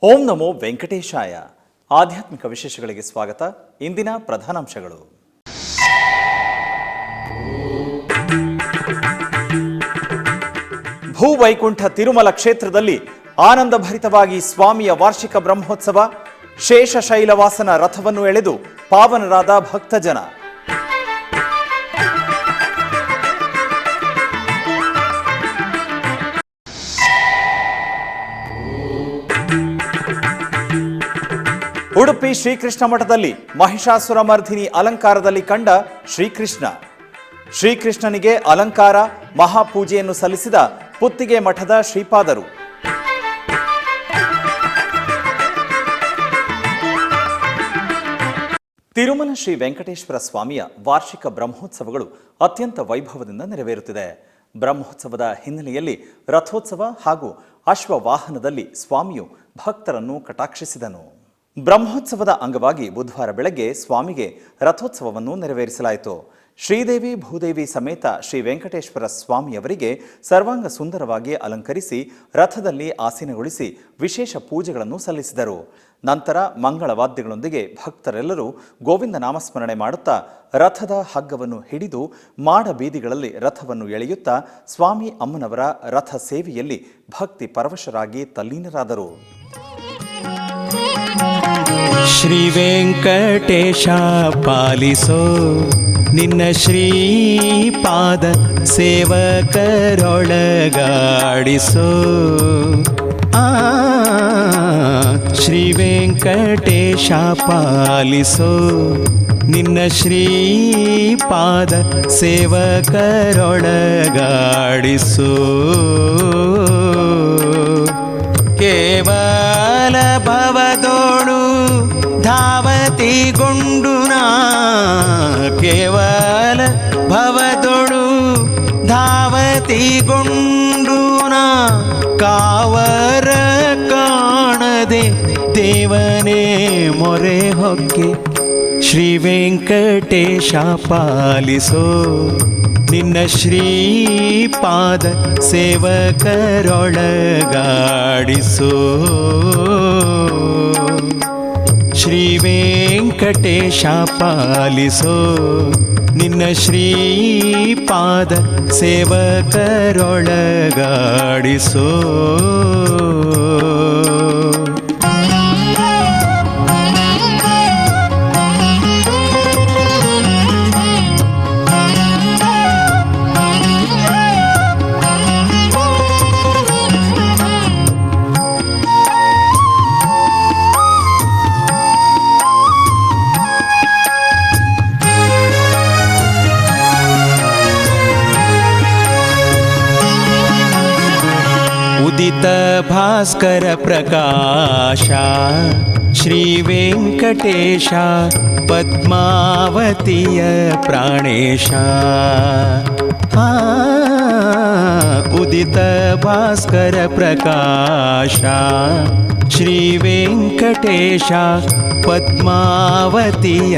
ಓಂ ನಮೋ ವೆಂಕಟೇಶಾಯ. ಆಧ್ಯಾತ್ಮಿಕ ವಿಶೇಷಗಳಿಗೆ ಸ್ವಾಗತ. ಇಂದಿನ ಪ್ರಧಾನಾಂಶಗಳು. ಭೂವೈಕುಂಠ ತಿರುಮಲ ಕ್ಷೇತ್ರದಲ್ಲಿ ಆನಂದಭರಿತವಾಗಿ ಸ್ವಾಮಿಯ ವಾರ್ಷಿಕ ಬ್ರಹ್ಮೋತ್ಸವ. ಶೇಷಶೈಲವಾಸನ ರಥವನ್ನು ಎಳೆದು ಪಾವನರಾದ ಭಕ್ತಜನ. ಉಡುಪಿ ಶ್ರೀಕೃಷ್ಣ ಮಠದಲ್ಲಿ ಮಹಿಷಾಸುರ ಮರ್ಧಿನಿ ಅಲಂಕಾರದಲ್ಲಿ ಕಂಡ ಶ್ರೀಕೃಷ್ಣನಿಗೆ ಅಲಂಕಾರ ಮಹಾಪೂಜೆಯನ್ನು ಸಲ್ಲಿಸಿದ ಪುತ್ತಿಗೆ ಮಠದ ಶ್ರೀಪಾದರು. ತಿರುಮಲ ಶ್ರೀ ವೆಂಕಟೇಶ್ವರ ಸ್ವಾಮಿಯ ವಾರ್ಷಿಕ ಬ್ರಹ್ಮೋತ್ಸವಗಳು ಅತ್ಯಂತ ವೈಭವದಿಂದ ನೆರವೇರುತ್ತಿದೆ. ಬ್ರಹ್ಮೋತ್ಸವದ ಹಿನ್ನೆಲೆಯಲ್ಲಿ ರಥೋತ್ಸವ ಹಾಗೂ ಅಶ್ವವಾಹನದಲ್ಲಿ ಸ್ವಾಮಿಯು ಭಕ್ತರನ್ನು ಕಟಾಕ್ಷಿಸಿದನು. ಬ್ರಹ್ಮೋತ್ಸವದ ಅಂಗವಾಗಿ ಬುಧವಾರ ಬೆಳಗ್ಗೆ ಸ್ವಾಮಿಗೆ ರಥೋತ್ಸವವನ್ನು ನೆರವೇರಿಸಲಾಯಿತು. ಶ್ರೀದೇವಿ ಭೂದೇವಿ ಸಮೇತ ಶ್ರೀ ವೆಂಕಟೇಶ್ವರ ಸ್ವಾಮಿಯವರಿಗೆ ಸರ್ವಾಂಗ ಸುಂದರವಾಗಿ ಅಲಂಕರಿಸಿ ರಥದಲ್ಲಿ ಆಸೀನಗೊಳಿಸಿ ವಿಶೇಷ ಪೂಜೆಗಳನ್ನು ಸಲ್ಲಿಸಿದರು. ನಂತರ ಮಂಗಳವಾದ್ಯಗಳೊಂದಿಗೆ ಭಕ್ತರೆಲ್ಲರೂ ಗೋವಿಂದ ನಾಮಸ್ಮರಣೆ ಮಾಡುತ್ತಾ ರಥದ ಹಗ್ಗವನ್ನು ಹಿಡಿದು ಮಾಡ ಬೀದಿಗಳಲ್ಲಿ ರಥವನ್ನು ಎಳೆಯುತ್ತಾ ಸ್ವಾಮಿ ಅಮ್ಮನವರ ರಥ ಸೇವೆಯಲ್ಲಿ ಭಕ್ತಿ ಪರವಶರಾಗಿ ತಲ್ಲೀನರಾದರು. ಶ್ರೀ ವೆಂಕಟೇಶ ಪಾಲಿಸೋ ನಿನ್ನ ಶ್ರೀಪಾದ ಸೇವಕರೊಳಗಾಡಿಸೋ. ಶ್ರೀ ವೆಂಕಟೇಶ ಪಾಲಿಸೋ ನಿನ್ನ ಶ್ರೀಪಾದ ಸೇವಕರೊಳಗಾಡಿಸೋ. ಕೇವಲ ಭವದೋಳು ಧಾವತಿಗೊಂಡುನಾ, ಕೇವಲ ಭವದೊಳು ಧಾವತಿಗೊಂಡುನಾ, ಕಾವರ ಕಾಣದೆ ದೇವನೇ ಮೊರೆ ಹೊಕ್ಕೆ. ಶ್ರೀ ವೆಂಕಟೇಶ ಪಾಲಿಸೋ ನಿನ್ನ ಶ್ರೀಪಾದ ಸೇವಕರೊಳಗಾಡಿಸೋ. ಶ್ರೀ ವೆಂಕಟೇಶ ಪಾಲಿಸೋ ನಿನ್ನ ಶ್ರೀಪಾದ ಸೇವಕರೊಳಗಾಡಿಸೋ. ಉದಿತ ಭಾಸ್ಕರ ಪ್ರಕಾಶ ಶ್ರೀ ವೆಂಕಟೇಶ ಪದ್ಮಾವತಿಯ ಪ್ರಾಣೇಶ. ಉದಿತ ಭಾಸ್ಕರ ಪ್ರಕಾಶ ಶ್ರೀ ವೆಂಕಟೇಶ ಪದ್ಮಾವತಿಯ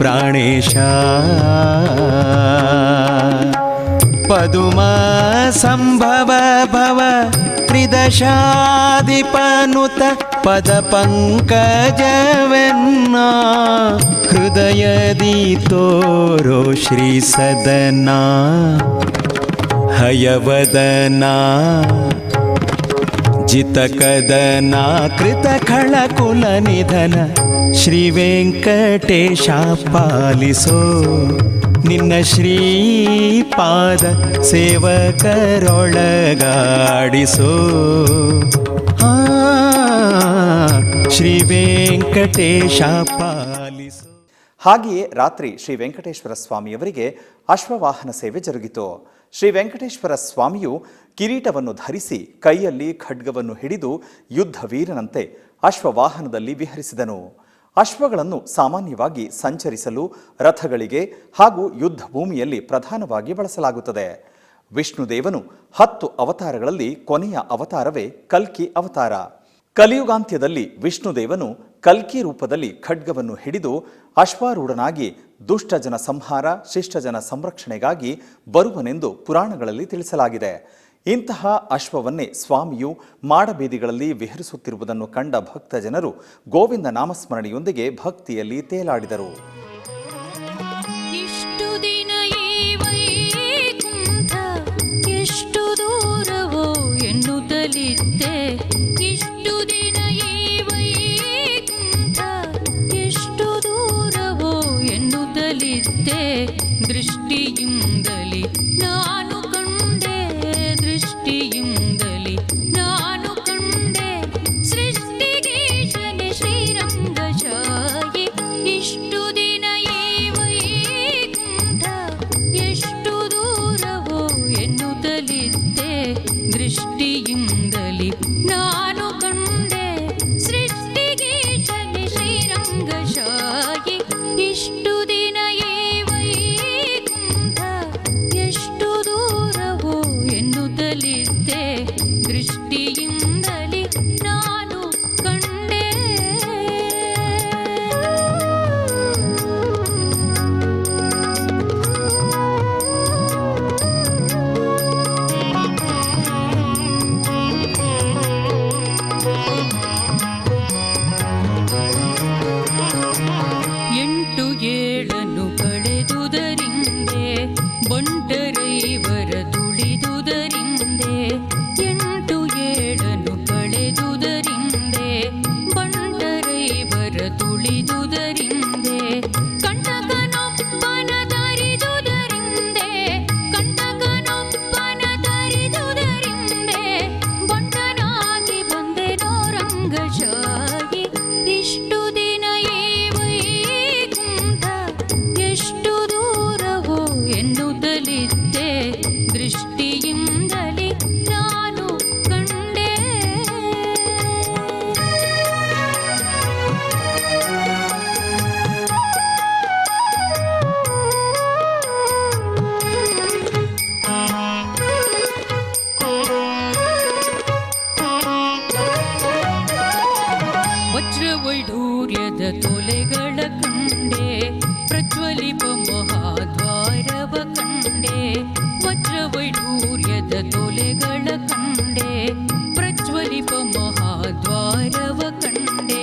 ಪ್ರಾಣೇಶ. ಪದುಮ ಸಂಭವ ಭವ ತ್ರಿದಶಾಧಿಪನುತ ಪದ ಪಂಕಜವೆನ್ನ ಹೃದಯದಿ ತೋರೋ ಶ್ರೀ ಸದನ ಹಯವದನ ಜಿತಕದನ ಕೃತ ಖಳಕುಲ ನಿಧನ. ಶ್ರೀ ವೆಂಕಟೇಶ ಪಾಲಿಸೋ ನಿನ್ನ ಶ್ರೀಪಾದ ಸೇವಕರೊಳಗಾಡಿಸೋ. ಶ್ರೀ ವೆಂಕಟೇಶ ಪಾಲಿಸೋ. ಹಾಗೆಯೇ ರಾತ್ರಿ ಶ್ರೀ ವೆಂಕಟೇಶ್ವರ ಸ್ವಾಮಿಯವರಿಗೆ ಅಶ್ವವಾಹನ ಸೇವೆ ಜರುಗಿತು. ಶ್ರೀ ವೆಂಕಟೇಶ್ವರ ಸ್ವಾಮಿಯು ಕಿರೀಟವನ್ನು ಧರಿಸಿ ಕೈಯಲ್ಲಿ ಖಡ್ಗವನ್ನು ಹಿಡಿದು ಯುದ್ಧ ವೀರನಂತೆ ಅಶ್ವವಾಹನದಲ್ಲಿ ವಿಹರಿಸಿದನು. ಅಶ್ವಗಳನ್ನು ಸಾಮಾನ್ಯವಾಗಿ ಸಂಚರಿಸಲು ರಥಗಳಿಗೆ ಹಾಗೂ ಯುದ್ಧ ಭೂಮಿಯಲ್ಲಿ ಪ್ರಧಾನವಾಗಿ ಬಳಸಲಾಗುತ್ತದೆ. ವಿಷ್ಣುದೇವನು 10 ಅವತಾರಗಳಲ್ಲಿ ಕೊನೆಯ ಅವತಾರವೇ ಕಲ್ಕಿ ಅವತಾರ. ಕಲಿಯುಗಾಂತ್ಯದಲ್ಲಿ ವಿಷ್ಣುದೇವನು ಕಲ್ಕಿ ರೂಪದಲ್ಲಿ ಖಡ್ಗವನ್ನು ಹಿಡಿದು ಅಶ್ವಾರೂಢನಾಗಿ ದುಷ್ಟಜನ ಸಂಹಾರ ಶಿಷ್ಟಜನ ಸಂರಕ್ಷಣೆಗಾಗಿ ಬರುವನೆಂದು ಪುರಾಣಗಳಲ್ಲಿ ತಿಳಿಸಲಾಗಿದೆ. ಇಂತಹ ಅಶ್ವವನ್ನೇ ಸ್ವಾಮಿಯು ಮಾಡಬೀದಿಗಳಲ್ಲಿ ವಿಹರಿಸುತ್ತಿರುವುದನ್ನು ಕಂಡ ಭಕ್ತ ಜನರು ಗೋವಿಂದ ನಾಮಸ್ಮರಣೆಯೊಂದಿಗೆ ಭಕ್ತಿಯಲ್ಲಿ ತೇಲಾಡಿದರು. ಇಷ್ಟು ದಿನ ಈ ವೈಕುಂಠ ಎಷ್ಟು ದೂರವೋ ಎನ್ನುತ್ತಲಿದ್ದೆ, ಇಷ್ಟು ದಿನ ಈ ವೈಕುಂಠ ಎಷ್ಟು ದೂರವೋ ಎನ್ನುತ್ತಲಿದ್ದೆ. ದೃಷ್ಟಿಯಿಂದಲೇ ನಾನು ಕಂಡೆ, ದೃಷ್ಟಿಯಿಂದಲೇ ನಾನು ಕಂಡೆ ಸೃಷ್ಟಿಗೀಶನೆ ಶ್ರೀರಂಗಶಾಹಿ. ಇಷ್ಟು ದಿನ ಈ ವೈಕುಂಠ ಎಷ್ಟು ದೂರವೋ ಎನ್ನುತ್ತಲಿದ್ದೆ, ದೃಷ್ಟಿಯಿಂದಲೇ ನಾನು ಕಂಡೆ ಸೃಷ್ಟಿಗೀಶನೆ ಶ್ರೀರಂಗಶಾಹಿ. ಇಷ್ಟು ದಿನ ಈ ವೈಕುಂಠ ಎಷ್ಟು ದೂರವೋ ಎನ್ನುತ್ತಲಿದ್ದೆ, ದೃಷ್ಟಿಯಿಂದಲೇ ನಾನು ಕಂಡೆ. ಎಂಟು ಏಳನ್ನು ಕಳೆದುದರಿಂದೆ ಬಂಟರೈವರ ತುಳಿದುದರಿಂದೆ, ಎಂಟು ಏಳನ್ನು ಕಳೆದುದರಿಂದೆ ಬಂಟರೈವರ ತುಳಿದುದರಿಂದೆ, ಕಂಟಕನೊಬ್ಬನ ತರಿದುದರಿಂದೆ, ಕಂಟಕನೊಬ್ಬನ ತರಿದುದರಿಂದೆ ಬಂಟನಾಗಿ ಬಂದೆನೋ ರಂಗಶಾಹಿ. ಇಷ್ಟು ದಿನ ಈ ವೈಕುಂಠ ಎಷ್ಟು ದೂರವೋ ಎನ್ನುತ್ತಲಿದ್ದೆ, ದೃಷ್ಟಿಯಿಂದಲೇ ನಾನು ಕಂಡೆ. ವಜ್ರವೈಢೂರ್ಯದ ತೊಲೆಗಳ ಕಂಡೆ, ಪ್ರಜ್ವಲಿಪ ಮಹಾದ್ವಾರವ ಕಂಡೆ, ವಜ್ರವೈಢೂರ್ಯದ ತೊಲೆಗಳ ಕಂಡೆ, ಪ್ರಜ್ವಲಿಪ ಮಹಾದ್ವಾರವ ಕಂಡೆ,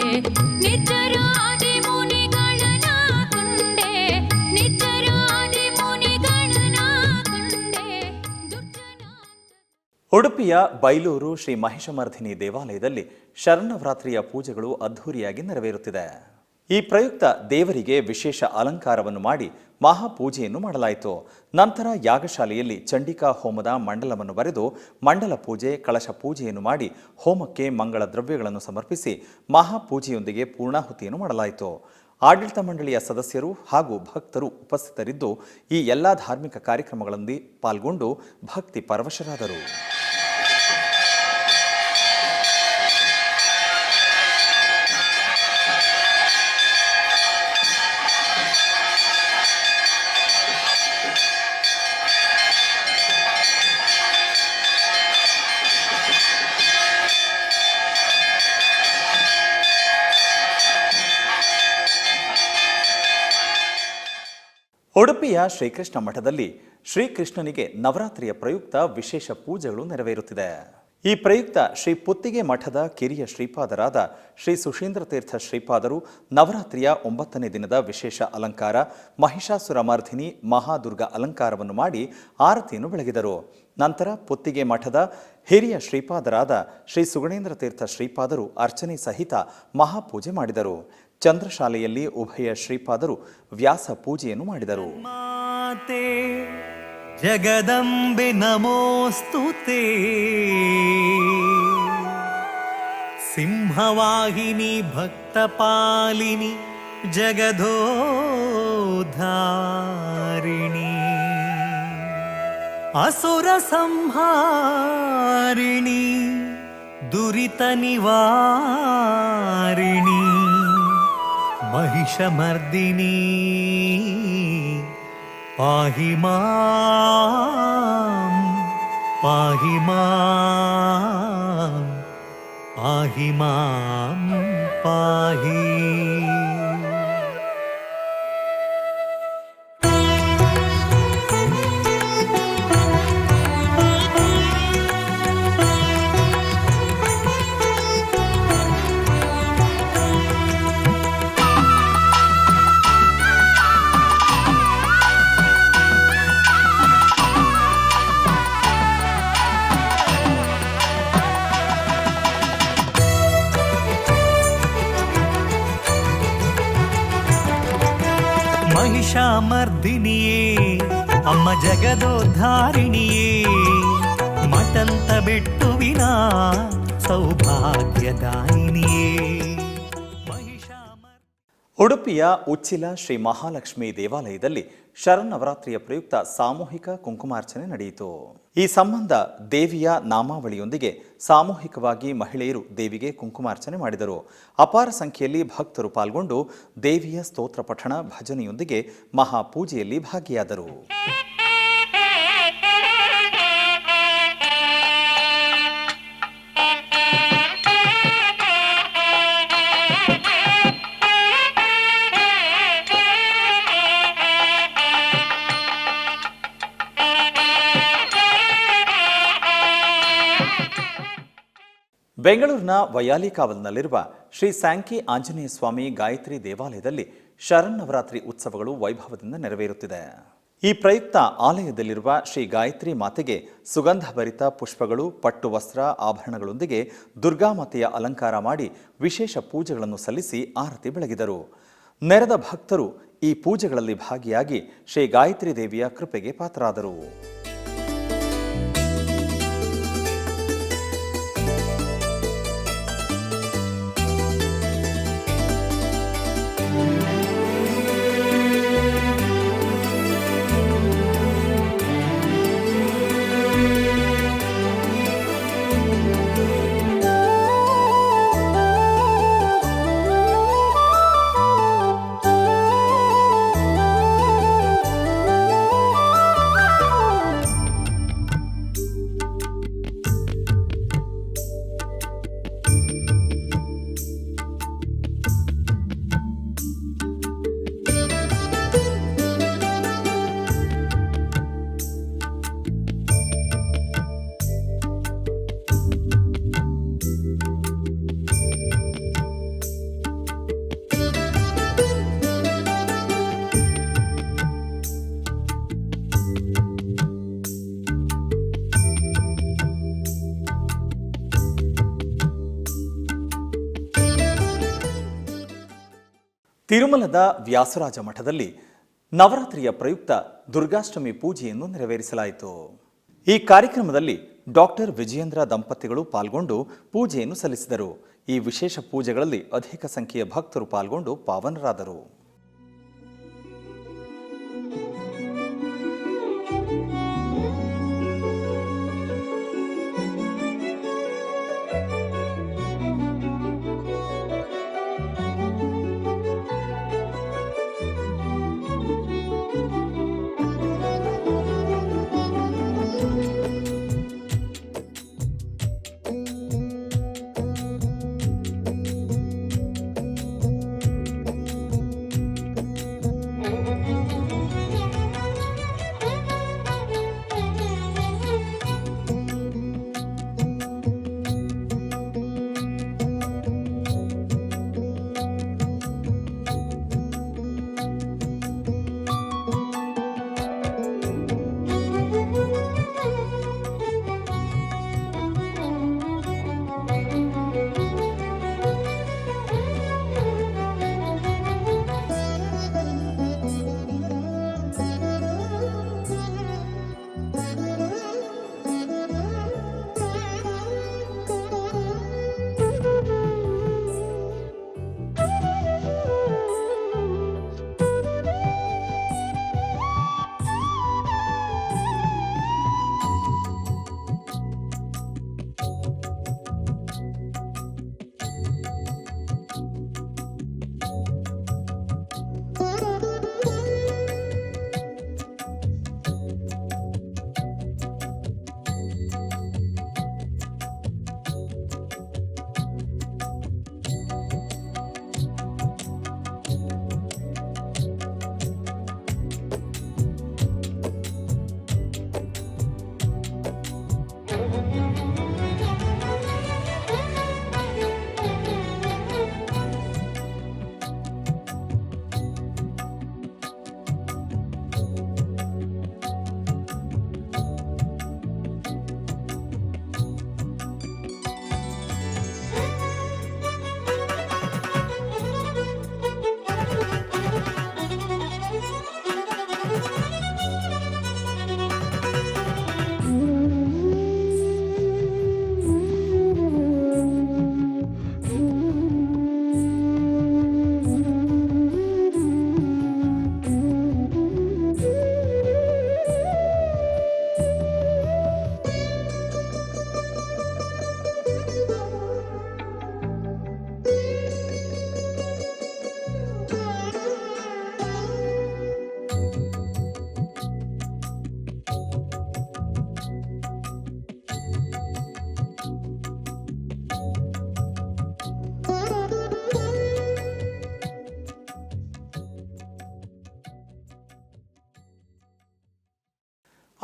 ನಿರ್ಜರಾದಿ ಮುನಿಗಳನ ಕಂಡೆ, ನಿರ್ಜರಾದಿ ಮುನಿಗಳನ ಕಂಡೆ, ದುರ್ಜನ. ಉಡುಪಿಯ ಬೈಲೂರು ಶ್ರೀ ಮಹಿಷಮರ್ಧಿನಿ ದೇವಾಲಯದಲ್ಲಿ ಶರನ್ನವರಾತ್ರಿಯ ಪೂಜೆಗಳು ಅದ್ಧೂರಿಯಾಗಿ ನೆರವೇರುತ್ತಿದೆ. ಈ ಪ್ರಯುಕ್ತ ದೇವರಿಗೆ ವಿಶೇಷ ಅಲಂಕಾರವನ್ನು ಮಾಡಿ ಮಹಾಪೂಜೆಯನ್ನು ಮಾಡಲಾಯಿತು. ನಂತರ ಯಾಗಶಾಲೆಯಲ್ಲಿ ಚಂಡಿಕಾ ಹೋಮದ ಮಂಡಲವನ್ನು ಬರೆದು ಮಂಡಲ ಪೂಜೆ, ಕಳಶ ಪೂಜೆಯನ್ನು ಮಾಡಿ ಹೋಮಕ್ಕೆ ಮಂಗಳ ದ್ರವ್ಯಗಳನ್ನು ಸಮರ್ಪಿಸಿ ಮಹಾಪೂಜೆಯೊಂದಿಗೆ ಪೂರ್ಣಾಹುತಿಯನ್ನು ಮಾಡಲಾಯಿತು. ಆಡಳಿತ ಮಂಡಳಿಯ ಸದಸ್ಯರು ಹಾಗೂ ಭಕ್ತರು ಉಪಸ್ಥಿತರಿದ್ದು ಈ ಎಲ್ಲ ಧಾರ್ಮಿಕ ಕಾರ್ಯಕ್ರಮಗಳಲ್ಲಿ ಪಾಲ್ಗೊಂಡು ಭಕ್ತಿ ಪರವಶರಾದರು. ಉಡುಪಿಯ ಶ್ರೀಕೃಷ್ಣ ಮಠದಲ್ಲಿ ಶ್ರೀಕೃಷ್ಣನಿಗೆ ನವರಾತ್ರಿಯ ಪ್ರಯುಕ್ತ ವಿಶೇಷ ಪೂಜೆಗಳು ನೆರವೇರುತ್ತಿದೆ. ಈ ಪ್ರಯುಕ್ತ ಶ್ರೀ ಪುತ್ತಿಗೆ ಮಠದ ಕಿರಿಯ ಶ್ರೀಪಾದರಾದ ಶ್ರೀ ಸುಶೀಂದ್ರ ತೀರ್ಥ ಶ್ರೀಪಾದರು ನವರಾತ್ರಿಯ 9ನೇ ದಿನದ ವಿಶೇಷ ಅಲಂಕಾರ ಮಹಿಷಾಸುರಮರ್ಧಿನಿ ಮಹಾದುರ್ಗ ಅಲಂಕಾರವನ್ನು ಮಾಡಿ ಆರತಿಯನ್ನು ಬೆಳಗಿದರು. ನಂತರ ಪುತ್ತಿಗೆ ಮಠದ ಹಿರಿಯ ಶ್ರೀಪಾದರಾದ ಶ್ರೀ ಸುಗುಣೇಂದ್ರ ತೀರ್ಥ ಶ್ರೀಪಾದರು ಅರ್ಚನೆ ಸಹಿತ ಮಹಾಪೂಜೆ ಮಾಡಿದರು. ಚಂದ್ರಶಾಲೆಯಲ್ಲಿ ಉಭಯ ಶ್ರೀಪಾದರು ವ್ಯಾಸ ಪೂಜೆಯನ್ನು ಮಾಡಿದರು. ಮಾತೆ ಜಗದಂಬೆ ನಮೋಸ್ತುತೆ, ಸಿಂಹವಾಹಿನಿ ಭಕ್ತಪಾಲಿನಿ ಜಗದೋದ್ಧಾರಿಣಿ, ಅಸುರ ಸಂಹಾರಿಣಿ ದುರಿತ ನಿವಾರಿಣಿ, महिषमर्दिनी पाहि मां पाहि मां पाहि मां पाहि। ಮಹಿಷಾಮರ್ದಿನಿಯೇ ಅಮ್ಮ ಜಗದೋದ್ಧಾರಿಣಿಯೇ ಮಟಂತ ಬೆಟ್ಟುವಿನ ಸೌಭಾಗ್ಯದಾಯಿನಿಯೇ ಉಡುಪಿಯ ಉಚ್ಚಿಲ ಶ್ರೀ ಮಹಾಲಕ್ಷ್ಮಿ ದೇವಾಲಯದಲ್ಲಿ ಶರನ್ನವರಾತ್ರಿಯ ಪ್ರಯುಕ್ತ ಸಾಮೂಹಿಕ ಕುಂಕುಮಾರ್ಚನೆ ನಡೆಯಿತು. ಈ ಸಂಬಂಧ ದೇವಿಯ ನಾಮಾವಳಿಯೊಂದಿಗೆ ಸಾಮೂಹಿಕವಾಗಿ ಮಹಿಳೆಯರು ದೇವಿಗೆ ಕುಂಕುಮಾರ್ಚನೆ ಮಾಡಿದರು. ಅಪಾರ ಸಂಖ್ಯೆಯಲ್ಲಿ ಭಕ್ತರು ಪಾಲ್ಗೊಂಡು ದೇವಿಯ ಸ್ತೋತ್ರ ಪಠಣ ಭಜನೆಯೊಂದಿಗೆ ಮಹಾಪೂಜೆಯಲ್ಲಿ ಭಾಗಿಯಾದರು. ಬೆಂಗಳೂರಿನ ವಯಾಲಿಕಾವಲ್ನಲ್ಲಿರುವ ಶ್ರೀ ಸ್ಯಾಂಕಿ ಆಂಜನೇಯ ಸ್ವಾಮಿ ಗಾಯತ್ರಿ ದೇವಾಲಯದಲ್ಲಿ ಶರನ್ನವರಾತ್ರಿ ಉತ್ಸವಗಳು ವೈಭವದಿಂದ ನೆರವೇರುತ್ತಿದೆ. ಈ ಪ್ರಯುಕ್ತ ಆಲಯದಲ್ಲಿರುವ ಶ್ರೀ ಗಾಯತ್ರಿ ಮಾತೆಗೆ ಸುಗಂಧಭರಿತ ಪುಷ್ಪಗಳು, ಪಟ್ಟು ವಸ್ತ್ರ, ಆಭರಣಗಳೊಂದಿಗೆ ದುರ್ಗಾಮಾತೆಯ ಅಲಂಕಾರ ಮಾಡಿ ವಿಶೇಷ ಪೂಜೆಗಳನ್ನು ಸಲ್ಲಿಸಿ ಆರತಿ ಬೆಳಗಿದರು. ನೆರೆದ ಭಕ್ತರು ಈ ಪೂಜೆಗಳಲ್ಲಿ ಭಾಗಿಯಾಗಿ ಶ್ರೀ ಗಾಯತ್ರಿ ದೇವಿಯ ಕೃಪೆಗೆ ಪಾತ್ರರಾದರು. ತಿರುಮಲದ ವ್ಯಾಸರಾಜ ಮಠದಲ್ಲಿ ನವರಾತ್ರಿಯ ಪ್ರಯುಕ್ತ ದುರ್ಗಾಷ್ಟಮಿ ಪೂಜೆಯನ್ನು ನೆರವೇರಿಸಲಾಯಿತು. ಈ ಕಾರ್ಯಕ್ರಮದಲ್ಲಿ ಡಾಕ್ಟರ್ ವಿಜಯೇಂದ್ರ ದಂಪತಿಗಳು ಪಾಲ್ಗೊಂಡು ಪೂಜೆಯನ್ನು ಸಲ್ಲಿಸಿದರು. ಈ ವಿಶೇಷ ಪೂಜೆಗಳಲ್ಲಿ ಅಧಿಕ ಸಂಖ್ಯೆಯ ಭಕ್ತರು ಪಾಲ್ಗೊಂಡು ಪಾವನರಾದರು.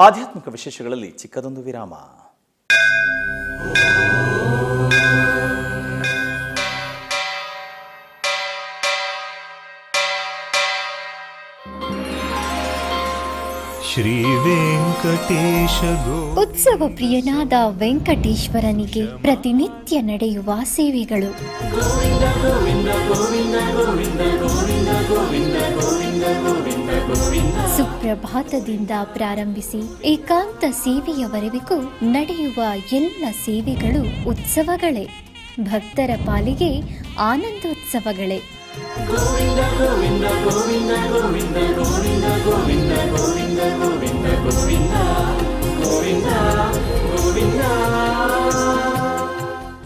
ಆಧ್ಯಾತ್ಮಿಕ ವಿಶೇಷಗಳಲ್ಲಿ ಚಿಕ್ಕದೊಂದು ವಿರಾಮ. ಶ್ರೀ ವೆಂಕಟೇಶ ಉತ್ಸವ ಪ್ರಿಯನಾದ ವೆಂಕಟೇಶ್ವರನಿಗೆ ಪ್ರತಿನಿತ್ಯ ನಡೆಯುವ ಸೇವೆಗಳು. ಸುಪ್ರಭಾತದಿಂದ ಪ್ರಾರಂಭಿಸಿ ಏಕಾಂತ ಸೇವೆಯವರೆಗೂ ನಡೆಯುವ ಎಲ್ಲ ಸೇವೆಗಳು ಉತ್ಸವಗಳೇ. ಭಕ್ತರ ಪಾಲಿಗೆ ಆನಂದೋತ್ಸವಗಳೇ.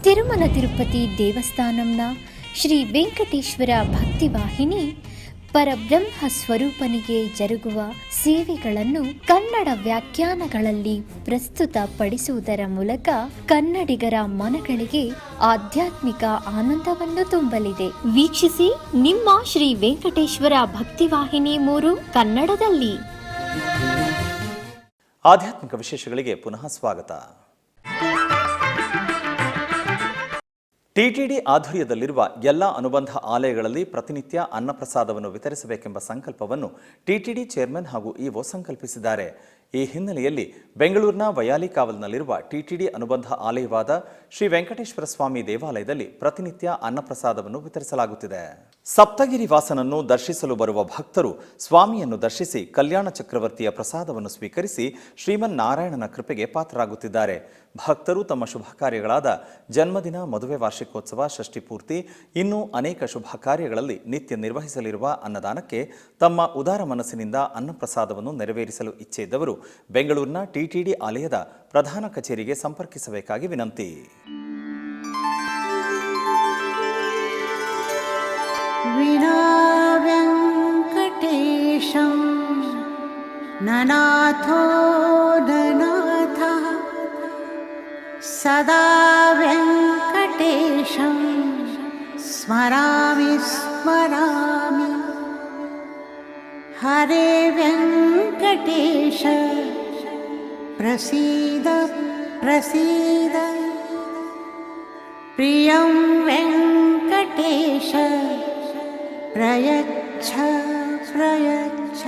ತಿರುಮಲ ತಿರುಪತಿ ದೇವಸ್ಥಾನಂನ ಶ್ರೀ ವೆಂಕಟೇಶ್ವರ ಭಕ್ತಿವಾಹಿನಿ ಪರಬ್ರಹ್ಮ ಸ್ವರೂಪನಿಗೆ ಜರುಗುವ ಸೇವೆಗಳನ್ನು ಕನ್ನಡ ವ್ಯಾಖ್ಯಾನಗಳಲ್ಲಿ ಪ್ರಸ್ತುತಪಡಿಸುವುದರ ಮೂಲಕ ಕನ್ನಡಿಗರ ಮನಗಳಿಗೆ ಆಧ್ಯಾತ್ಮಿಕ ಆನಂದವನ್ನು ತುಂಬಲಿದೆ. ವೀಕ್ಷಿಸಿ ನಿಮ್ಮ ಶ್ರೀ ವೆಂಕಟೇಶ್ವರ ಭಕ್ತಿವಾಹಿನಿ 3 ಕನ್ನಡದಲ್ಲಿ. ಆಧ್ಯಾತ್ಮಿಕ ವಿಶೇಷಗಳಿಗೆ ಪುನಃ ಸ್ವಾಗತ. ಟಿಟಿಡಿ ಆಧ್ವರ್ಯದಲ್ಲಿರುವ ಎಲ್ಲ ಅನುಬಂಧ ಆಲಯಗಳಲ್ಲಿ ಪ್ರತಿನಿತ್ಯ ಅನ್ನಪ್ರಸಾದವನ್ನು ವಿತರಿಸಬೇಕೆಂಬ ಸಂಕಲ್ಪವನ್ನು ಟಿಟಿಡಿ ಚೇರ್ಮನ್ ಹಾಗೂ ಇಒ ಸಂಕಲ್ಪಿಸಿದ್ದಾರೆ. ಈ ಹಿನ್ನೆಲೆಯಲ್ಲಿ ಬೆಂಗಳೂರಿನ ವಯಾಲಿಕಾವಲ್ನಲ್ಲಿರುವ ಟಿಟಿಡಿ ಅನುಬಂಧ ಆಲಯವಾದ ಶ್ರೀ ವೆಂಕಟೇಶ್ವರ ಸ್ವಾಮಿ ದೇವಾಲಯದಲ್ಲಿ ಪ್ರತಿನಿತ್ಯ ಅನ್ನಪ್ರಸಾದವನ್ನು ವಿತರಿಸಲಾಗುತ್ತಿದೆ. ಸಪ್ತಗಿರಿ ವಾಸನನ್ನು ದರ್ಶಿಸಲು ಬರುವ ಭಕ್ತರು ಸ್ವಾಮಿಯನ್ನು ದರ್ಶಿಸಿ ಕಲ್ಯಾಣ ಚಕ್ರವರ್ತಿಯ ಪ್ರಸಾದವನ್ನು ಸ್ವೀಕರಿಸಿ ಶ್ರೀಮನ್ನಾರಾಯಣನ ಕೃಪೆಗೆ ಪಾತ್ರರಾಗುತ್ತಿದ್ದಾರೆ. ಭಕ್ತರು ತಮ್ಮ ಶುಭ ಕಾರ್ಯಗಳಾದ ಜನ್ಮದಿನ, ಮದುವೆ ವಾರ್ಷಿಕೋತ್ಸವ, ಷಷ್ಠಿ ಪೂರ್ತಿ, ಇನ್ನೂ ಅನೇಕ ಶುಭ ಕಾರ್ಯಗಳಲ್ಲಿ ನಿತ್ಯ ನಿರ್ವಹಿಸಲಿರುವ ಅನ್ನದಾನಕ್ಕೆ ತಮ್ಮ ಉದಾರ ಮನಸ್ಸಿನಿಂದ ಅನ್ನಪ್ರಸಾದವನ್ನು ನೆರವೇರಿಸಲು ಇಚ್ಛೆ ಇದ್ದವರು ಬೆಂಗಳೂರಿನ ಟಿಟಿಡಿ ಆಲಯದ ಪ್ರಧಾನ ಕಚೇರಿಗೆ ಸಂಪರ್ಕಿಸಬೇಕಾಗಿ ವಿನಂತಿ. ವಿನಾ ವೆಂಕಟೇಶಂ ನನಾಥೋ ನನಾಥ ಸದಾ ವೆಂಕಟೇಶಂ ಸ್ಮರಾಮಿ ಸ್ಮರಾಮಿ. ಹರೇ ವೆಂಕಟೇಶ ಪ್ರಸೀದ ಪ್ರಸೀದ. ಪ್ರಿಯಂ ವೆಂಕಟೇಶ ಪ್ರಯಚ್ಛ ಪ್ರಯಚ್ಛ.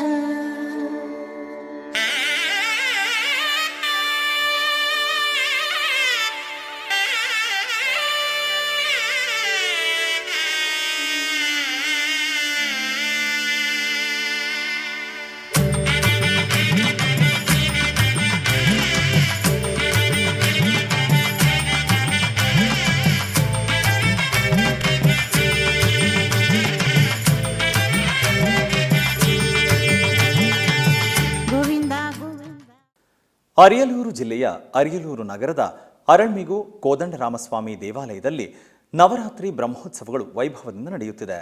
ಅರಿಯಲೂರು ಜಿಲ್ಲೆಯ ಅರಿಯಲೂರು ನಗರದ ಅರಳ್ಮಿಗು ಕೋದಂಡರಾಮಸ್ವಾಮಿ ದೇವಾಲಯದಲ್ಲಿ ನವರಾತ್ರಿ ಬ್ರಹ್ಮೋತ್ಸವಗಳು ವೈಭವದಿಂದ ನಡೆಯುತ್ತಿದೆ.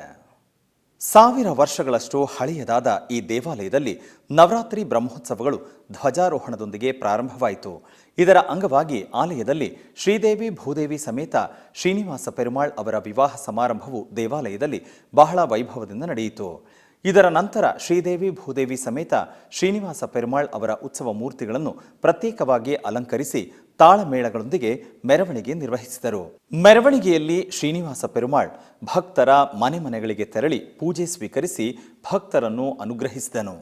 1000 ವರ್ಷಗಳಷ್ಟು ಹಳೆಯದಾದ ಈ ದೇವಾಲಯದಲ್ಲಿ ನವರಾತ್ರಿ ಬ್ರಹ್ಮೋತ್ಸವಗಳು ಧ್ವಜಾರೋಹಣದೊಂದಿಗೆ ಪ್ರಾರಂಭವಾಯಿತು. ಇದರ ಅಂಗವಾಗಿ ಆಲಯದಲ್ಲಿ ಶ್ರೀದೇವಿ ಭೂದೇವಿ ಸಮೇತ ಶ್ರೀನಿವಾಸ ಪೆರುಮಾಳ್ ಅವರ ವಿವಾಹ ಸಮಾರಂಭವು ದೇವಾಲಯದಲ್ಲಿ ಬಹಳ ವೈಭವದಿಂದ ನಡೆಯಿತು. ಇದರ ನಂತರ ಶ್ರೀದೇವಿ ಭೂದೇವಿ ಸಮೇತ ಶ್ರೀನಿವಾಸ ಪೆರುಮಾಳ್ ಅವರ ಉತ್ಸವ ಮೂರ್ತಿಗಳನ್ನು ಪ್ರತ್ಯೇಕವಾಗಿ ಅಲಂಕರಿಸಿ ತಾಳಮೇಳಗಳೊಂದಿಗೆ ಮೆರವಣಿಗೆ ನಿರ್ವಹಿಸಿದರು. ಮೆರವಣಿಗೆಯಲ್ಲಿ ಶ್ರೀನಿವಾಸ ಪೆರುಮಾಳ್ ಭಕ್ತರ ಮನೆ ಮನೆಗಳಿಗೆ ತೆರಳಿ ಪೂಜೆ ಸ್ವೀಕರಿಸಿ ಭಕ್ತರನ್ನು ಅನುಗ್ರಹಿಸಿದನು.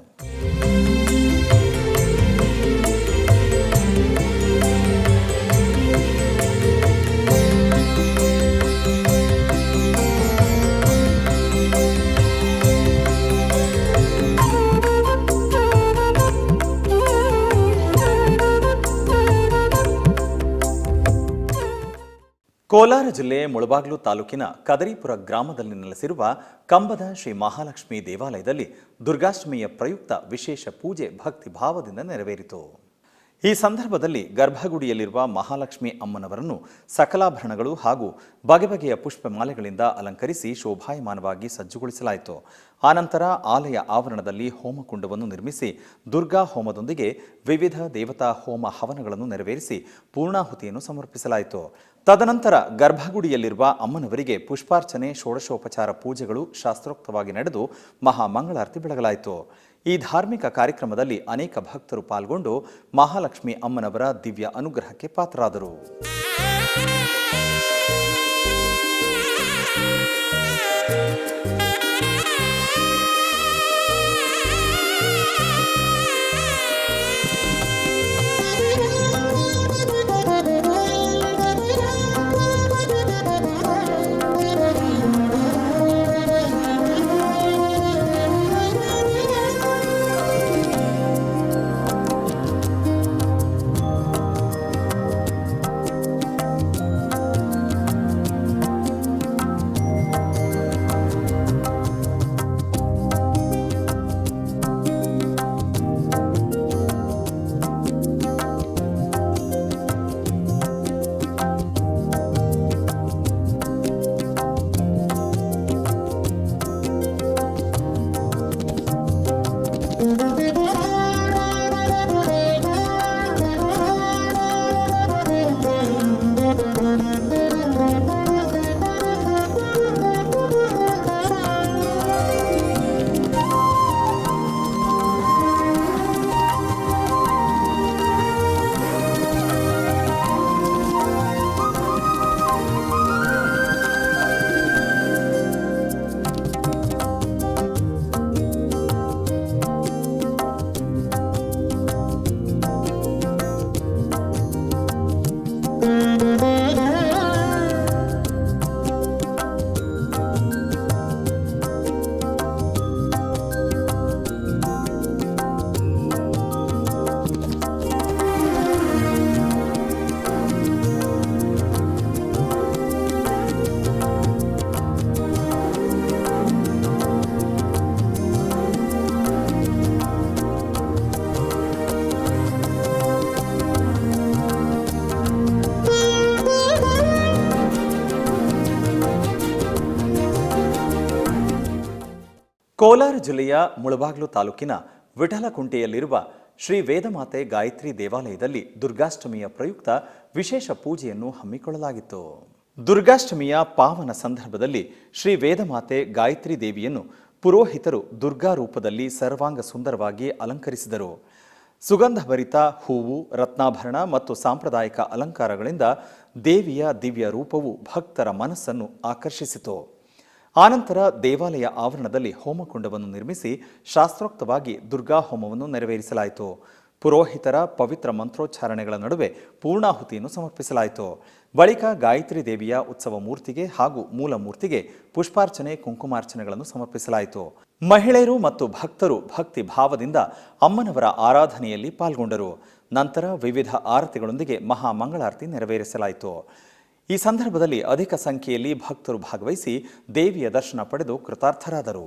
ಕೋಲಾರ ಜಿಲ್ಲೆ ಮುಳಬಾಗಿಲು ತಾಲೂಕಿನ ಕದರಿಪುರ ಗ್ರಾಮದಲ್ಲಿ ನೆಲೆಸಿರುವ ಕಂಬದ ಶ್ರೀ ಮಹಾಲಕ್ಷ್ಮಿ ದೇವಾಲಯದಲ್ಲಿ ದುರ್ಗಾಷ್ಟಮಿಯ ಪ್ರಯುಕ್ತ ವಿಶೇಷ ಪೂಜೆ ಭಕ್ತಿ ಭಾವದಿಂದ ನೆರವೇರಿತು. ಈ ಸಂದರ್ಭದಲ್ಲಿ ಗರ್ಭಗುಡಿಯಲ್ಲಿರುವ ಮಹಾಲಕ್ಷ್ಮಿ ಅಮ್ಮನವರನ್ನು ಸಕಲಾಭರಣಗಳು ಹಾಗೂ ಬಗೆ ಬಗೆಯ ಪುಷ್ಪಮಾಲೆಗಳಿಂದ ಅಲಂಕರಿಸಿ ಶೋಭಾಯಮಾನವಾಗಿ ಸಜ್ಜುಗೊಳಿಸಲಾಯಿತು. ಆನಂತರ ಆಲಯ ಆವರಣದಲ್ಲಿ ಹೋಮಕುಂಡವನ್ನು ನಿರ್ಮಿಸಿ ದುರ್ಗಾ ಹೋಮದೊಂದಿಗೆ ವಿವಿಧ ದೇವತಾ ಹೋಮ ಹವನಗಳನ್ನು ನೆರವೇರಿಸಿ ಪೂರ್ಣಾಹುತಿಯನ್ನು ಸಮರ್ಪಿಸಲಾಯಿತು. ತದನಂತರ ಗರ್ಭಗುಡಿಯಲ್ಲಿರುವ ಅಮ್ಮನವರಿಗೆ ಪುಷ್ಪಾರ್ಚನೆ, ಷೋಡಶೋಪಚಾರ ಪೂಜೆಗಳು ಶಾಸ್ತ್ರೋಕ್ತವಾಗಿ ನಡೆದು ಮಹಾಮಂಗಳಾರತಿ ಬೆಳಗಲಾಯಿತು. ಈ ಧಾರ್ಮಿಕ ಕಾರ್ಯಕ್ರಮದಲ್ಲಿ ಅನೇಕ ಭಕ್ತರು ಪಾಲ್ಗೊಂಡು ಮಹಾಲಕ್ಷ್ಮಿ ಅಮ್ಮನವರ ದಿವ್ಯ ಅನುಗ್ರಹಕ್ಕೆ ಪಾತ್ರರಾದರು. ಕೋಲಾರ ಜಿಲ್ಲೆಯ ಮುಳಬಾಗಿಲು ತಾಲೂಕಿನ ವಿಠಲಕುಂಟೆಯಲ್ಲಿರುವ ಶ್ರೀ ವೇದಮಾತೆ ಗಾಯತ್ರಿ ದೇವಾಲಯದಲ್ಲಿ ದುರ್ಗಾಷ್ಟಮಿಯ ಪ್ರಯುಕ್ತ ವಿಶೇಷ ಪೂಜೆಯನ್ನು ಹಮ್ಮಿಕೊಳ್ಳಲಾಗಿತ್ತು. ದುರ್ಗಾಷ್ಟಮಿಯ ಪಾವನ ಸಂದರ್ಭದಲ್ಲಿ ಶ್ರೀ ವೇದಮಾತೆ ಗಾಯತ್ರಿ ದೇವಿಯನ್ನು ಪುರೋಹಿತರು ದುರ್ಗಾ ರೂಪದಲ್ಲಿ ಸರ್ವಾಂಗ ಸುಂದರವಾಗಿ ಅಲಂಕರಿಸಿದರು. ಸುಗಂಧಭರಿತ ಹೂವು, ರತ್ನಾಭರಣ ಮತ್ತು ಸಾಂಪ್ರದಾಯಿಕ ಅಲಂಕಾರಗಳಿಂದ ದೇವಿಯ ದಿವ್ಯ ರೂಪವು ಭಕ್ತರ ಮನಸ್ಸನ್ನು ಆಕರ್ಷಿಸಿತು. ಆನಂತರ ದೇವಾಲಯ ಆವರಣದಲ್ಲಿ ಹೋಮಕುಂಡವನ್ನು ನಿರ್ಮಿಸಿ ಶಾಸ್ತ್ರೋಕ್ತವಾಗಿ ದುರ್ಗಾ ಹೋಮವನ್ನು ನೆರವೇರಿಸಲಾಯಿತು. ಪುರೋಹಿತರ ಪವಿತ್ರ ಮಂತ್ರೋಚ್ಚಾರಣೆಗಳ ನಡುವೆ ಪೂರ್ಣಾಹುತಿಯನ್ನು ಸಮರ್ಪಿಸಲಾಯಿತು. ಬಳಿಕ ಗಾಯತ್ರಿ ದೇವಿಯ ಉತ್ಸವ ಮೂರ್ತಿಗೆ ಹಾಗೂ ಮೂಲ ಮೂರ್ತಿಗೆ ಪುಷ್ಪಾರ್ಚನೆ, ಕುಂಕುಮಾರ್ಚನೆಗಳನ್ನು ಸಮರ್ಪಿಸಲಾಯಿತು. ಮಹಿಳೆಯರು ಮತ್ತು ಭಕ್ತರು ಭಕ್ತಿ ಭಾವದಿಂದ ಅಮ್ಮನವರ ಆರಾಧನೆಯಲ್ಲಿ ಪಾಲ್ಗೊಂಡರು. ನಂತರ ವಿವಿಧ ಆರತಿಗಳೊಂದಿಗೆ ಮಹಾಮಂಗಳಾರತಿ ನೆರವೇರಿಸಲಾಯಿತು. ಈ ಸಂದರ್ಭದಲ್ಲಿ ಅಧಿಕ ಸಂಖ್ಯೆಯಲ್ಲಿ ಭಕ್ತರು ಭಾಗವಹಿಸಿ ದೇವಿಯ ದರ್ಶನ ಪಡೆದು ಕೃತಾರ್ಥರಾದರು.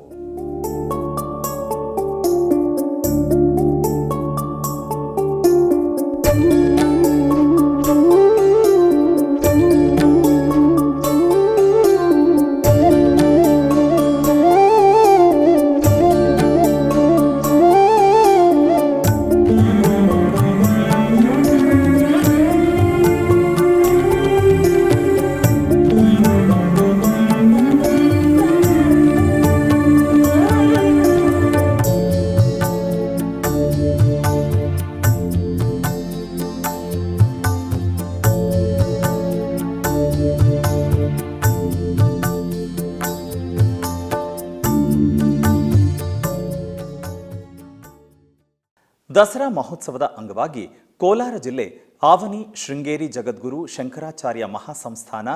ದಸರಾ ಮಹೋತ್ಸವದ ಅಂಗವಾಗಿ ಕೋಲಾರ ಜಿಲ್ಲೆ ಆವನಿ ಶೃಂಗೇರಿ ಜಗದ್ಗುರು ಶಂಕರಾಚಾರ್ಯ ಮಹಾಸಂಸ್ಥಾನ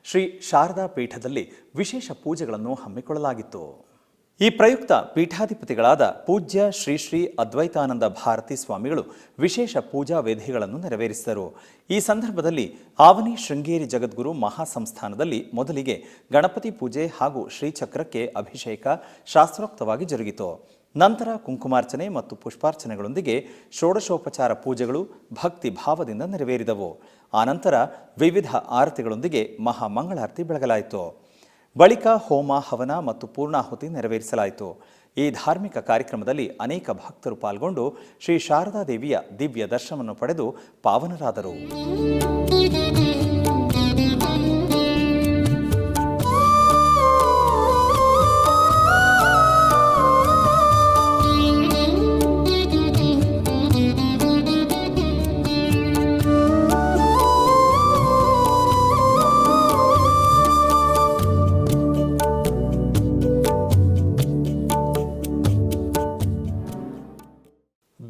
ಶ್ರೀ ಶಾರದಾ ಪೀಠದಲ್ಲಿ ವಿಶೇಷ ಪೂಜೆಗಳನ್ನು ಹಮ್ಮಿಕೊಳ್ಳಲಾಗಿತ್ತು. ಈ ಪ್ರಯುಕ್ತ ಪೀಠಾಧಿಪತಿಗಳಾದ ಪೂಜ್ಯ ಶ್ರೀ ಶ್ರೀ ಅದ್ವೈತಾನಂದ ಭಾರತಿ ಸ್ವಾಮಿಗಳು ವಿಶೇಷ ಪೂಜಾ ವಿಧಿಗಳನ್ನು ನೆರವೇರಿಸಿದರು. ಈ ಸಂದರ್ಭದಲ್ಲಿ ಆವನಿ ಶೃಂಗೇರಿ ಜಗದ್ಗುರು ಮಹಾಸಂಸ್ಥಾನದಲ್ಲಿ ಮೊದಲಿಗೆ ಗಣಪತಿ ಪೂಜೆ ಹಾಗೂ ಶ್ರೀಚಕ್ರಕ್ಕೆ ಅಭಿಷೇಕ ಶಾಸ್ತ್ರೋಕ್ತವಾಗಿ ಜರುಗಿತು. ನಂತರ ಕುಂಕುಮಾರ್ಚನೆ ಮತ್ತು ಪುಷ್ಪಾರ್ಚನೆಗಳೊಂದಿಗೆ ಷೋಡಶೋಪಚಾರ ಪೂಜೆಗಳು ಭಕ್ತಿ ಭಾವದಿಂದ ನೆರವೇರಿದವು. ಆನಂತರ ವಿವಿಧ ಆರತಿಗಳೊಂದಿಗೆ ಮಹಾಮಂಗಳಾರತಿ ಬೆಳಗಲಾಯಿತು. ಬಳಿಕ ಹೋಮ, ಹವನ ಮತ್ತು ಪೂರ್ಣಾಹುತಿ ನೆರವೇರಿಸಲಾಯಿತು. ಈ ಧಾರ್ಮಿಕ ಕಾರ್ಯಕ್ರಮದಲ್ಲಿ ಅನೇಕ ಭಕ್ತರು ಪಾಲ್ಗೊಂಡು ಶ್ರೀ ಶಾರದಾ ದೇವಿಯ ದಿವ್ಯ ದರ್ಶನವನ್ನು ಪಡೆದು ಪಾವನರಾದರು.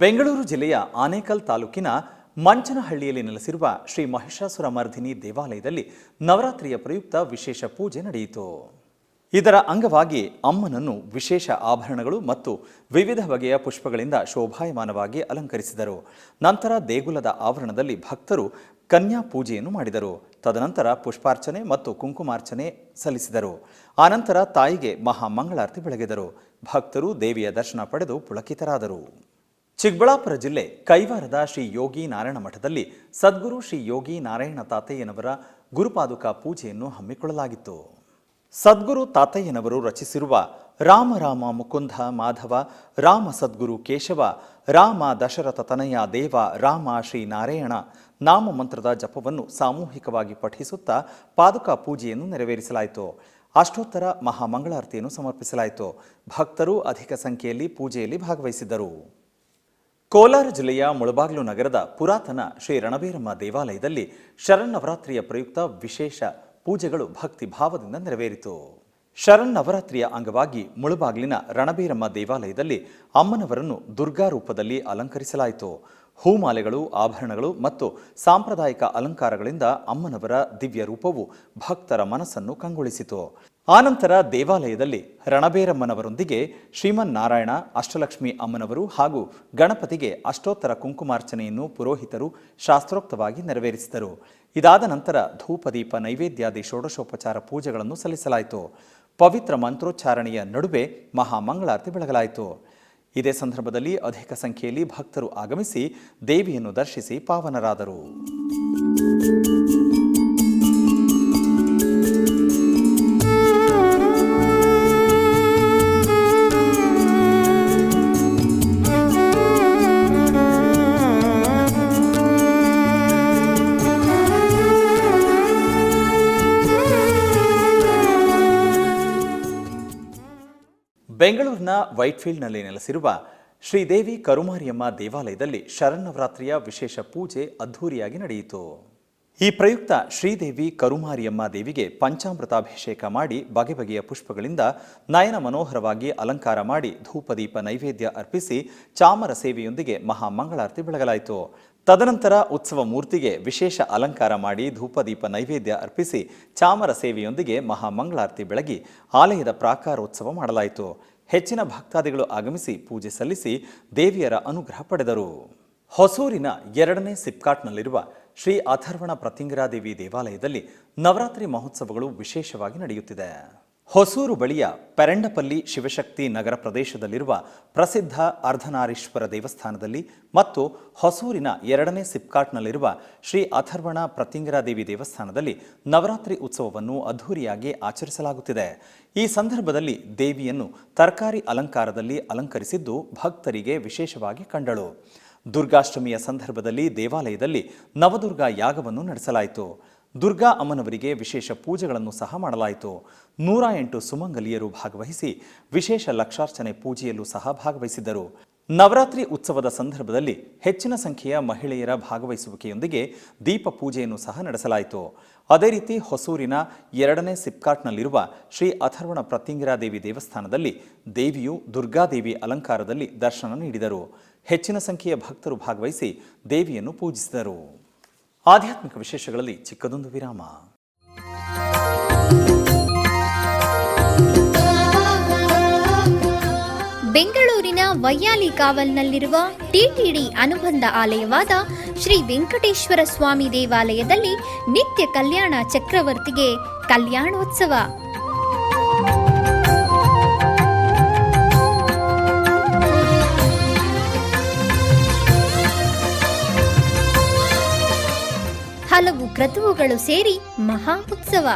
ಬೆಂಗಳೂರು ಜಿಲ್ಲೆಯ ಆನೇಕಲ್ ತಾಲೂಕಿನ ಮಂಚನಹಳ್ಳಿಯಲ್ಲಿ ನೆಲೆಸಿರುವ ಶ್ರೀ ಮಹಿಷಾಸುರ ಮರ್ದಿನಿ ದೇವಾಲಯದಲ್ಲಿ ನವರಾತ್ರಿಯ ಪ್ರಯುಕ್ತ ವಿಶೇಷ ಪೂಜೆ ನಡೆಯಿತು. ಇದರ ಅಂಗವಾಗಿ ಅಮ್ಮನನ್ನು ವಿಶೇಷ ಆಭರಣಗಳು ಮತ್ತು ವಿವಿಧ ಬಗೆಯ ಪುಷ್ಪಗಳಿಂದ ಶೋಭಾಯಮಾನವಾಗಿ ಅಲಂಕರಿಸಿದರು. ನಂತರ ದೇಗುಲದ ಆವರಣದಲ್ಲಿ ಭಕ್ತರು ಕನ್ಯಾ ಪೂಜೆಯನ್ನು ಮಾಡಿದರು. ತದನಂತರ ಪುಷ್ಪಾರ್ಚನೆ ಮತ್ತು ಕುಂಕುಮಾರ್ಚನೆ ಸಲ್ಲಿಸಿದರು. ಆನಂತರ ತಾಯಿಗೆ ಮಹಾಮಂಗಳಾರತಿ ಬೆಳಗಿದರು. ಭಕ್ತರು ದೇವಿಯ ದರ್ಶನ ಪಡೆದು ಪುಳಕಿತರಾದರು. ಚಿಕ್ಕಬಳ್ಳಾಪುರ ಜಿಲ್ಲೆ ಕೈವಾರದ ಶ್ರೀ ಯೋಗಿ ನಾರಾಯಣ ಮಠದಲ್ಲಿ ಸದ್ಗುರು ಶ್ರೀ ಯೋಗಿ ನಾರಾಯಣ ತಾತಯ್ಯನವರ ಗುರುಪಾದುಕ ಪೂಜೆಯನ್ನು ಹಮ್ಮಿಕೊಳ್ಳಲಾಗಿತ್ತು. ಸದ್ಗುರು ತಾತಯ್ಯನವರು ರಚಿಸಿರುವ ರಾಮ ರಾಮ ಮುಕುಂದ ಮಾಧವ, ರಾಮ ಸದ್ಗುರು ಕೇಶವ, ರಾಮ ದಶರಥ ತನಯ ದೇವ, ರಾಮ ಶ್ರೀ ನಾರಾಯಣ ನಾಮ ಮಂತ್ರದ ಜಪವನ್ನು ಸಾಮೂಹಿಕವಾಗಿ ಪಠಿಸುತ್ತಾ ಪಾದುಕಾ ಪೂಜೆಯನ್ನು ನೆರವೇರಿಸಲಾಯಿತು. ಅಷ್ಟೋತ್ತರ ಮಹಾಮಂಗಳಾರತಿಯನ್ನು ಸಮರ್ಪಿಸಲಾಯಿತು. ಭಕ್ತರು ಅಧಿಕ ಸಂಖ್ಯೆಯಲ್ಲಿ ಪೂಜೆಯಲ್ಲಿ ಭಾಗವಹಿಸಿದ್ದರು. ಕೋಲಾರ ಜಿಲ್ಲೆಯ ಮುಳಬಾಗಿಲು ನಗರದ ಪುರಾತನ ಶ್ರೀ ರಣಬೇರಮ್ಮ ದೇವಾಲಯದಲ್ಲಿ ಶರನ್ನವರಾತ್ರಿಯ ಪ್ರಯುಕ್ತ ವಿಶೇಷ ಪೂಜೆಗಳು ಭಕ್ತಿ ಭಾವದಿಂದ ನೆರವೇರಿತು. ಶರನ್ನವರಾತ್ರಿಯ ಅಂಗವಾಗಿ ಮುಳಬಾಗಿಲಿನ ರಣಬೇರಮ್ಮ ದೇವಾಲಯದಲ್ಲಿ ಅಮ್ಮನವರನ್ನು ದುರ್ಗಾ ರೂಪದಲ್ಲಿ ಅಲಂಕರಿಸಲಾಯಿತು. ಹೂಮಾಲೆಗಳು, ಆಭರಣಗಳು ಮತ್ತು ಸಾಂಪ್ರದಾಯಿಕ ಅಲಂಕಾರಗಳಿಂದ ಅಮ್ಮನವರ ದಿವ್ಯ ರೂಪವು ಭಕ್ತರ ಮನಸ್ಸನ್ನು ಕಂಗೊಳಿಸಿತು. ಆನಂತರ ದೇವಾಲಯದಲ್ಲಿ ರಣಬೇರಮ್ಮನವರೊಂದಿಗೆ ಶ್ರೀಮನ್ನಾರಾಯಣ, ಅಷ್ಟಲಕ್ಷ್ಮಿ ಅಮ್ಮನವರು ಹಾಗೂ ಗಣಪತಿಗೆ ಅಷ್ಟೋತ್ತರ ಕುಂಕುಮಾರ್ಚನೆಯನ್ನು ಪುರೋಹಿತರು ಶಾಸ್ತ್ರೋಕ್ತವಾಗಿ ನೆರವೇರಿಸಿದರು. ಇದಾದ ನಂತರ ಧೂಪದೀಪ ನೈವೇದ್ಯಾದಿ ಷೋಡಶೋಪಚಾರ ಪೂಜೆಗಳನ್ನು ಸಲ್ಲಿಸಲಾಯಿತು. ಪವಿತ್ರ ಮಂತ್ರೋಚ್ಚಾರಣೆಯ ನಡುವೆ ಮಹಾಮಂಗಳಾರತಿ ಬೆಳಗಲಾಯಿತು. ಇದೇ ಸಂದರ್ಭದಲ್ಲಿ ಅಧಿಕ ಸಂಖ್ಯೆಯಲ್ಲಿ ಭಕ್ತರು ಆಗಮಿಸಿ ದೇವಿಯನ್ನು ದರ್ಶಿಸಿ ಪಾವನರಾದರು. ಬೆಂಗಳೂರಿನ ವೈಟ್ಫೀಲ್ಡ್ನಲ್ಲಿ ನೆಲೆಸಿರುವ ಶ್ರೀದೇವಿ ಕರುಮಾರಿಯಮ್ಮ ದೇವಾಲಯದಲ್ಲಿ ಶರನ್ನವರಾತ್ರಿಯ ವಿಶೇಷ ಪೂಜೆ ಅದ್ಧೂರಿಯಾಗಿ ನಡೆಯಿತು. ಈ ಪ್ರಯುಕ್ತ ಶ್ರೀದೇವಿ ಕರುಮಾರಿಯಮ್ಮ ದೇವಿಗೆ ಪಂಚಾಮೃತಾಭಿಷೇಕ ಮಾಡಿ ಬಗೆ ಬಗೆಯ ಪುಷ್ಪಗಳಿಂದ ನಯನ ಮನೋಹರವಾಗಿ ಅಲಂಕಾರ ಮಾಡಿ ಧೂಪದೀಪ ನೈವೇದ್ಯ ಅರ್ಪಿಸಿ ಚಾಮರ ಸೇವೆಯೊಂದಿಗೆ ಮಹಾಮಂಗಳಾರತಿ ಬೆಳಗಲಾಯಿತು. ತದನಂತರ ಉತ್ಸವ ಮೂರ್ತಿಗೆ ವಿಶೇಷ ಅಲಂಕಾರ ಮಾಡಿ ಧೂಪದೀಪ ನೈವೇದ್ಯ ಅರ್ಪಿಸಿ ಚಾಮರ ಸೇವೆಯೊಂದಿಗೆ ಮಹಾಮಂಗಳಾರತಿ ಬೆಳಗಿ ಆಲಯದ ಪ್ರಾಕಾರೋತ್ಸವ ಮಾಡಲಾಯಿತು. ಹೆಚ್ಚಿನ ಭಕ್ತಾದಿಗಳು ಆಗಮಿಸಿ ಪೂಜೆ ಸಲ್ಲಿಸಿ ದೇವಿಯರ ಅನುಗ್ರಹ ಪಡೆದರು. ಹೊಸೂರಿನ 2ನೇ ಸಿಪ್ಕಾಟ್ನಲ್ಲಿರುವ ಶ್ರೀ ಅಥರ್ವಣ ಪ್ರತ್ಯಂಗಿರಾದೇವಿ ದೇವಾಲಯದಲ್ಲಿ ನವರಾತ್ರಿ ಮಹೋತ್ಸವಗಳು ವಿಶೇಷವಾಗಿ ನಡೆಯುತ್ತಿದೆ. ಹೊಸೂರು ಬಳಿಯ ಪೆರಂಡಪಲ್ಲಿ ಶಿವಶಕ್ತಿ ನಗರ ಪ್ರದೇಶದಲ್ಲಿರುವ ಪ್ರಸಿದ್ಧ ಅರ್ಧನಾರೀಶ್ವರ ದೇವಸ್ಥಾನದಲ್ಲಿ ಮತ್ತು ಹೊಸೂರಿನ 2ನೇ ಸಿಪ್ಕಾಟ್ನಲ್ಲಿರುವ ಶ್ರೀ ಅಥರ್ವಣ ಪ್ರತ್ಯಂಗಿರಾದೇವಿ ದೇವಸ್ಥಾನದಲ್ಲಿ ನವರಾತ್ರಿ ಉತ್ಸವವನ್ನು ಅದ್ಧೂರಿಯಾಗಿ ಆಚರಿಸಲಾಗುತ್ತಿದೆ. ಈ ಸಂದರ್ಭದಲ್ಲಿ ದೇವಿಯನ್ನು ತರಕಾರಿ ಅಲಂಕಾರದಲ್ಲಿ ಅಲಂಕರಿಸಿದ್ದು ಭಕ್ತರಿಗೆ ವಿಶೇಷವಾಗಿ ಕಂಡಳು. ದುರ್ಗಾಷ್ಟಮಿಯ ಸಂದರ್ಭದಲ್ಲಿ ದೇವಾಲಯದಲ್ಲಿ ನವದುರ್ಗಾ ಯಾಗವನ್ನು ನಡೆಸಲಾಯಿತು. ದುರ್ಗಾ ಅಮ್ಮನವರಿಗೆ ವಿಶೇಷ ಪೂಜೆಗಳನ್ನು ಸಹ ಮಾಡಲಾಯಿತು. 108 ಸುಮಂಗಲಿಯರು ಭಾಗವಹಿಸಿ ವಿಶೇಷ ಲಕ್ಷಾರ್ಚನೆ ಪೂಜೆಯಲ್ಲೂ ಸಹ ಭಾಗವಹಿಸಿದ್ದರು. ನವರಾತ್ರಿ ಉತ್ಸವದ ಸಂದರ್ಭದಲ್ಲಿ ಹೆಚ್ಚಿನ ಸಂಖ್ಯೆಯ ಮಹಿಳೆಯರ ಭಾಗವಹಿಸುವಿಕೆಯೊಂದಿಗೆ ದೀಪ ಪೂಜೆಯನ್ನು ಸಹ ನಡೆಸಲಾಯಿತು. ಅದೇ ರೀತಿ ಹೊಸೂರಿನ 2ನೇ ಸಿಪ್ಕಾಟ್ನಲ್ಲಿರುವ ಶ್ರೀ ಅಥರ್ವಣ ಪ್ರತ್ಯಂಗಿರಾದೇವಿ ದೇವಸ್ಥಾನದಲ್ಲಿ ದೇವಿಯು ದುರ್ಗಾದೇವಿ ಅಲಂಕಾರದಲ್ಲಿ ದರ್ಶನ ನೀಡಿದರು. ಹೆಚ್ಚಿನ ಸಂಖ್ಯೆಯ ಭಕ್ತರು ಭಾಗವಹಿಸಿ ದೇವಿಯನ್ನು ಪೂಜಿಸಿದರು. ಆಧ್ಯಾತ್ಮಿಕ ವಿಶೇಷಗಳಲ್ಲಿ ಚಿಕ್ಕದೊಂದು ವಿರಾಮ. ಬೆಂಗಳೂರಿನ ವೈಯಾಲಿ ಕಾವಲ್ನಲ್ಲಿರುವ ಟಿಟಿಡಿ ಅನುಬಂಧ ಆಲಯವಾದ ಶ್ರೀ ವೆಂಕಟೇಶ್ವರ ಸ್ವಾಮಿ ದೇವಾಲಯದಲ್ಲಿ ನಿತ್ಯ ಕಲ್ಯಾಣ ಚಕ್ರವರ್ತಿಗೆ ಕಲ್ಯಾಣೋತ್ಸವ. ಹಲವು ಕ್ರತುವುಗಳು ಸೇರಿ ಮಹಾ ಉತ್ಸವ.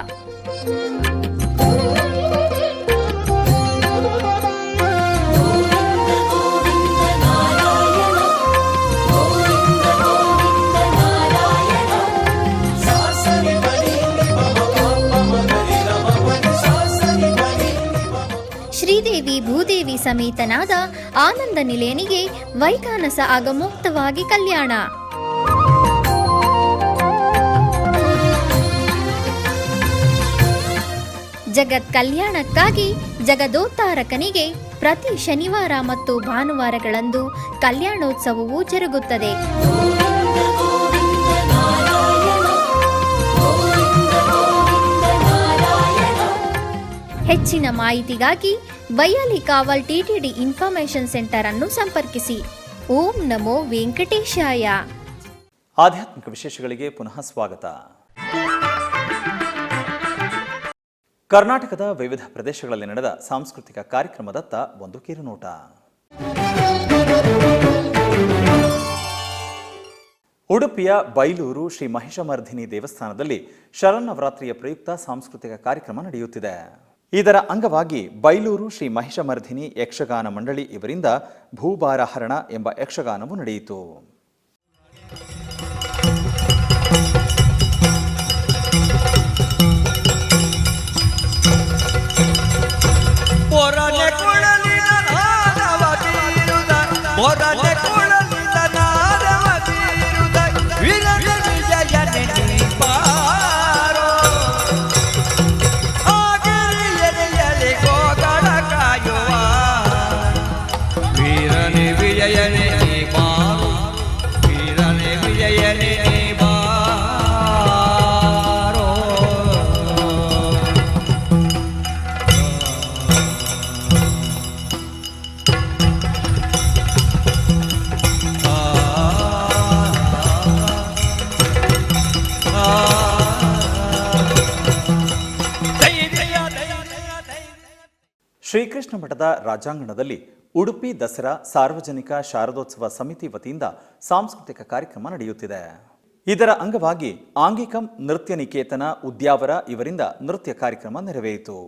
ಶ್ರೀದೇವಿ ಭೂದೇವಿ ಸಮೇತನಾದ ಆನಂದ ನಿಲಯನಿಗೆ ವೈಖಾನಸ ಆಗಮೋಕ್ತವಾಗಿ ಕಲ್ಯಾಣ. ಜಗತ್ ಕಲ್ಯಾಣಕ್ಕಾಗಿ ಜಗದೋತ್ತಾರಕನಿಗೆ ಪ್ರತಿ ಶನಿವಾರ ಮತ್ತು ಭಾನುವಾರಗಳಂದು ಕಲ್ಯಾಣೋತ್ಸವವು ಜರುಗುತ್ತದೆ. ಹೆಚ್ಚಿನ ಮಾಹಿತಿಗಾಗಿ ಬಯ್ಯಾಲಿ ಕಾವಲ್ ಟಿಟಿಡಿ ಇನ್ಫಾರ್ಮೇಶನ್ ಸೆಂಟರ್ ಅನ್ನು ಸಂಪರ್ಕಿಸಿ. ಓಂ ನಮೋ ವೆಂಕಟೇಶಾಯ. ಆಧ್ಯಾತ್ಮಿಕ ವಿಶೇಷಗಳಿಗೆ ಪುನಃ ಸ್ವಾಗತ. ಕರ್ನಾಟಕದ ವಿವಿಧ ಪ್ರದೇಶಗಳಲ್ಲಿ ನಡೆದ ಸಾಂಸ್ಕೃತಿಕ ಕಾರ್ಯಕ್ರಮದತ್ತ ಒಂದು ಕಿರುನೋಟ. ಉಡುಪಿಯ ಬೈಲೂರು ಶ್ರೀ ಮಹಿಷಮರ್ಧಿನಿ ದೇವಸ್ಥಾನದಲ್ಲಿ ಶರನ್ನವರಾತ್ರಿಯ ಪ್ರಯುಕ್ತ ಸಾಂಸ್ಕೃತಿಕ ಕಾರ್ಯಕ್ರಮ ನಡೆಯುತ್ತಿದೆ. ಇದರ ಅಂಗವಾಗಿ ಬೈಲೂರು ಶ್ರೀ ಮಹಿಷಮರ್ಧಿನಿ ಯಕ್ಷಗಾನ ಮಂಡಳಿ ಇವರಿಂದ ಭೂಭಾರಹರಣ ಎಂಬ ಯಕ್ಷಗಾನವು ನಡೆಯಿತು. ಶ್ರೀಕೃಷ್ಣ ಮಠದ ರಾಜಾಂಗಣದಲ್ಲಿ ಉಡುಪಿ ದಸರಾ ಸಾರ್ವಜನಿಕ ಶಾರದೋತ್ಸವ ಸಮಿತಿ ವತಿಯಿಂದ ಸಾಂಸ್ಕೃತಿಕ ಕಾರ್ಯಕ್ರಮ ನಡೆಯುತ್ತಿದೆ. ಇದರ ಅಂಗವಾಗಿ ಆಂಗಿಕಂ ನೃತ್ಯ ನಿಕೇತನ ಉದ್ಯಾವರ ಇವರಿಂದ ನೃತ್ಯ ಕಾರ್ಯಕ್ರಮ ನೆರವೇರಿತು.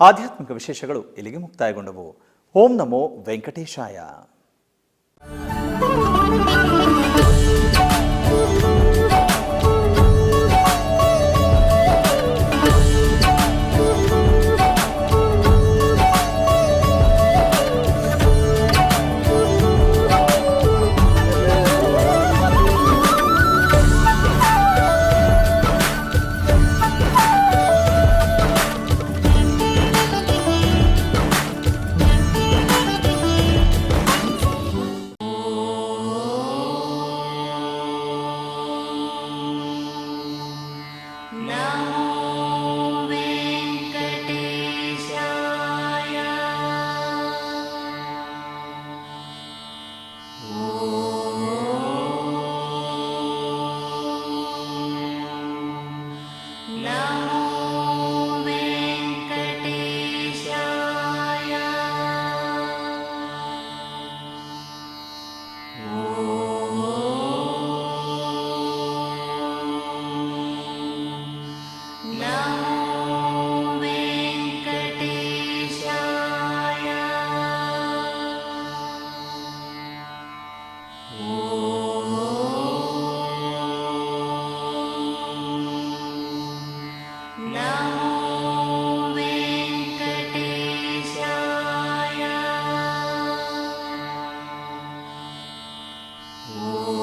ಆಧ್ಯಾತ್ಮಿಕ ವಿಶೇಷಗಳು ಇಲ್ಲಿಗೆ ಮುಕ್ತಾಯಗೊಂಡವು. ಓಂ ನಮೋ ವೆಂಕಟೇಶಾಯ. Oh